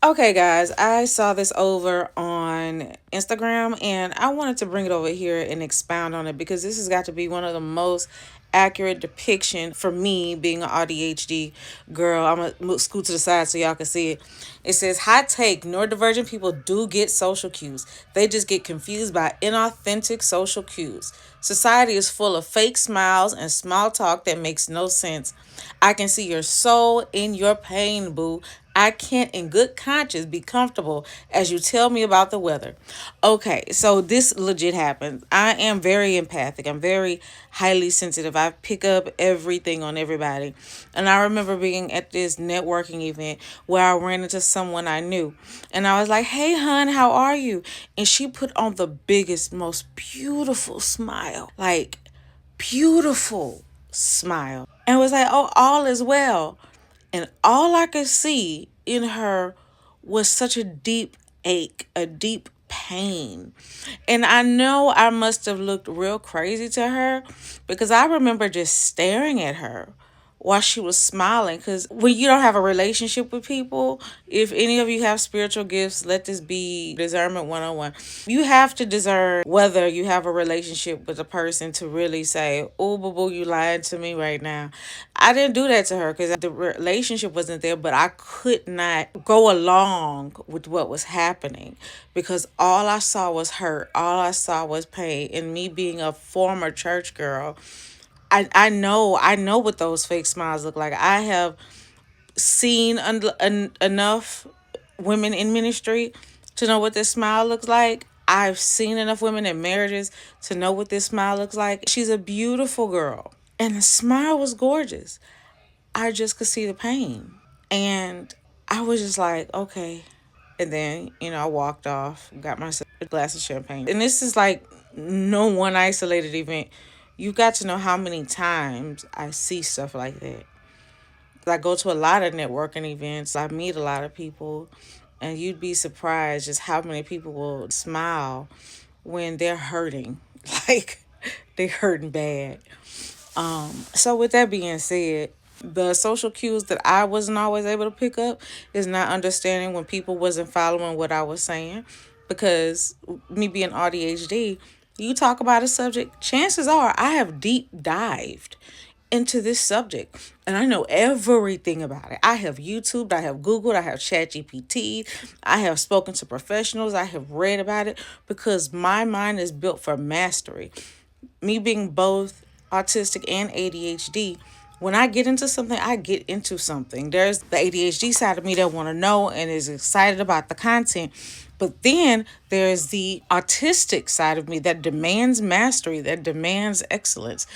Okay, guys, I saw this over on Instagram and I wanted to bring it over here and expound on it because this has got to be one of the most accurate depiction for me being an ADHD girl. I'm gonna scoot to the side so y'all can see it. It says, hot take, neurodivergent people do get social cues. They just get confused by inauthentic social cues. Society is full of fake smiles and small talk that makes no sense. I can see your soul in your pain, boo. I can't, in good conscience, be comfortable as you tell me about the weather. Okay, so this legit happened. I am very empathic. I'm very highly sensitive. I pick up everything on everybody. And I remember being at this networking event where I ran into someone I knew. And I was like, hey, hun, how are you? And she put on the biggest, most beautiful smile. Like, beautiful smile. And was like, oh, all is well. And all I could see in her was such a deep ache, a deep pain. And I know I must have looked real crazy to her because I remember just staring at her while she was smiling. Because when you don't have a relationship with people, if any of you have spiritual gifts, let this be discernment 101. You have to discern whether you have a relationship with a person to really say, oh, boo boo, you lying to me right now. I didn't do that to her because the relationship wasn't there, but I could not go along with what was happening because all I saw was hurt. All I saw was pain. And me being a former church girl, I know what those fake smiles look like. I have seen enough women in ministry to know what this smile looks like. I've seen enough women in marriages to know what this smile looks like. She's a beautiful girl, and the smile was gorgeous. I just could see the pain, and I was just like, okay. And then, I walked off, got myself a glass of champagne. And this is like no one isolated event. You got to know how many times I see stuff like that. I go to a lot of networking events. I meet a lot of people, and you'd be surprised just how many people will smile when they're hurting. Like they're hurting bad. So with that being said, the social cues that I wasn't always able to pick up is not understanding when people wasn't following what I was saying. Because me being ADHD, you talk about a subject, chances are I have deep dived into this subject and I know everything about it. I have YouTubed, I have Googled, I have ChatGPT, I have spoken to professionals, I have read about it because my mind is built for mastery. Me being both autistic and ADHD, when I get into something, I get into something. There's the ADHD side of me that want to know and is excited about the content. But then there's the autistic side of me that demands mastery, that demands excellence.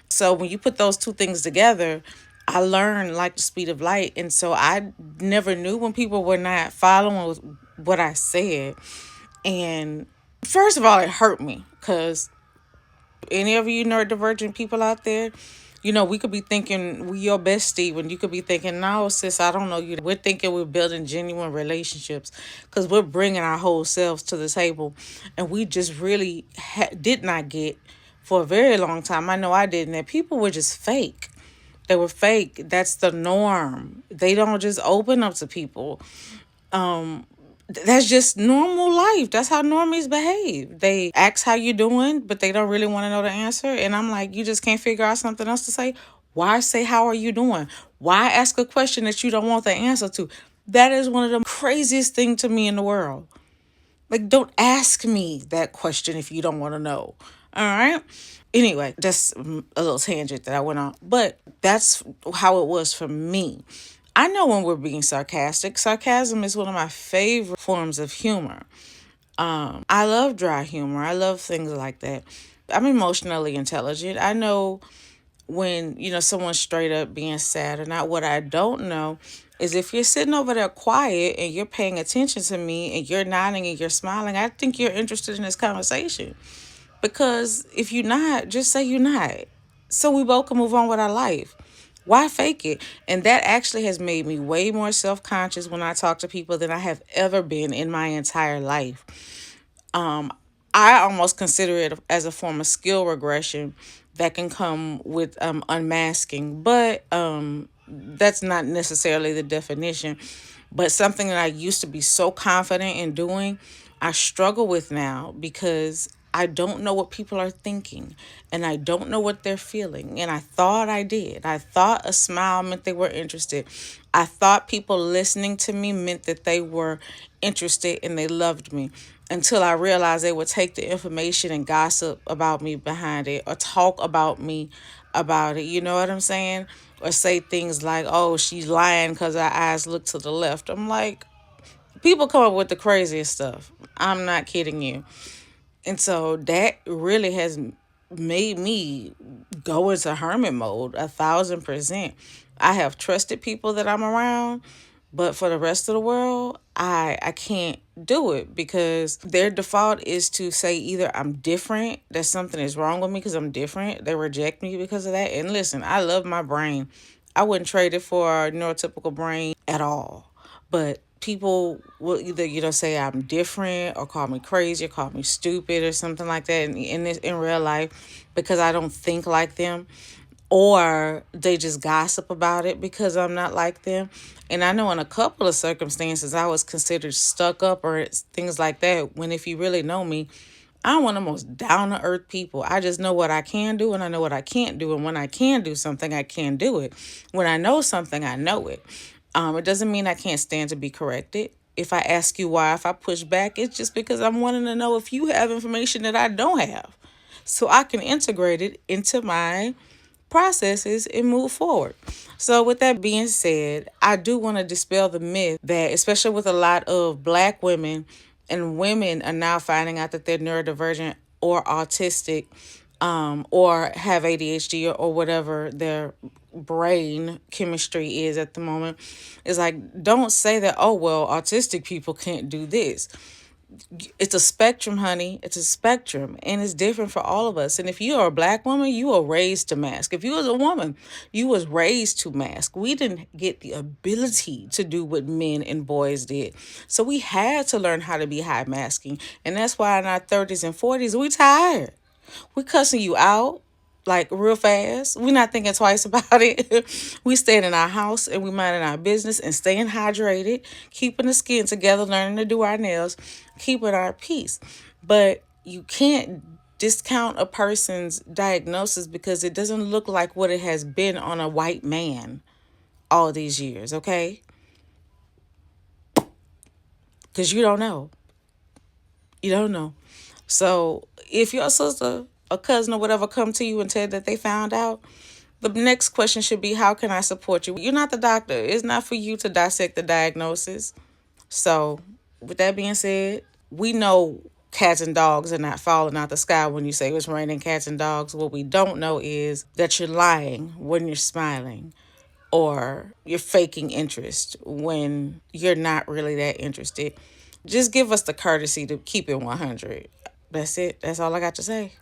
So when you put those two things together, I learned like the speed of light. And so I never knew when people were not following what I said. And first of all, it hurt me because any of you neurodivergent people out there, we could be thinking we your bestie when you could be thinking, no, sis, I don't know you. We're thinking we're building genuine relationships because we're bringing our whole selves to the table. And we just really did not get for a very long time. I know I didn't. That people were just fake. They were fake. That's the norm. They don't just open up to people. That's just normal life. That's how normies behave. They ask how you doing, but they don't really want to know the answer. And I'm like, you just can't figure out something else to say? Why say, how are you doing? Why ask a question that you don't want the answer to? That is one of the craziest things to me in the world. Like, don't ask me that question if you don't want to know. All right? Anyway, that's a little tangent that I went on. But that's how it was for me. I know when we're being sarcastic. Sarcasm is one of my favorite forms of humor. I love dry humor. I love things like that. I'm emotionally intelligent. I know when, someone's straight up being sad or not. What I don't know is if you're sitting over there quiet and you're paying attention to me and you're nodding and you're smiling, I think you're interested in this conversation. Because if you're not, just say you're not. So we both can move on with our life. Why fake it? And that actually has made me way more self-conscious when I talk to people than I have ever been in my entire life. I almost consider it as a form of skill regression that can come with unmasking, but that's not necessarily the definition. But something that I used to be so confident in doing, I struggle with now because I don't know what people are thinking and I don't know what they're feeling. And I thought I did. I thought a smile meant they were interested. I thought people listening to me meant that they were interested and they loved me, until I realized they would take the information and gossip about me behind it or talk about me about it. You know what I'm saying? Or say things like, oh, she's lying because her eyes look to the left. I'm like, people come up with the craziest stuff. I'm not kidding you. And so that really has made me go into hermit mode 1,000%. I have trusted people that I'm around, but for the rest of the world, I can't do it because their default is to say either I'm different, that something is wrong with me because I'm different. They reject me because of that. And listen, I love my brain. I wouldn't trade it for a neurotypical brain at all. But people will either, say I'm different or call me crazy or call me stupid or something like that in real life because I don't think like them, or they just gossip about it because I'm not like them. And I know in a couple of circumstances I was considered stuck up or things like that, when if you really know me, I'm one of the most down to earth people. I just know what I can do and I know what I can't do. And when I can do something, I can do it. When I know something, I know it. It doesn't mean I can't stand to be corrected. If I ask you why, if I push back, it's just because I'm wanting to know if you have information that I don't have, so I can integrate it into my processes and move forward. So, with that being said, I do want to dispel the myth that, especially with a lot of Black women, and women are now finding out that they're neurodivergent or autistic, or have ADHD, or whatever their brain chemistry is at the moment. It's like, don't say that, oh, well, autistic people can't do this. It's a spectrum, honey. It's a spectrum, and it's different for all of us. And if you are a Black woman, you were raised to mask. If you was a woman, you was raised to mask. We didn't get the ability to do what men and boys did, so we had to learn how to be high masking. And that's why in our 30s and 40s we tired. We cussing you out like real fast. We're not thinking twice about it. We staying in our house and we minding our business and staying hydrated, keeping the skin together, learning to do our nails, keeping our peace. But you can't discount a person's diagnosis because it doesn't look like what it has been on a white man all these years, okay? Because you don't know. You don't know. So if your sister, a cousin, or whatever come to you and tell that they found out, the next question should be, how can I support you? You're not the doctor. It's not for you to dissect the diagnosis. So, with that being said, we know cats and dogs are not falling out the sky when you say it's raining cats and dogs. What we don't know is that you're lying when you're smiling, or you're faking interest when you're not really that interested. Just give us the courtesy to keep it 100. That's it. That's all I got to say.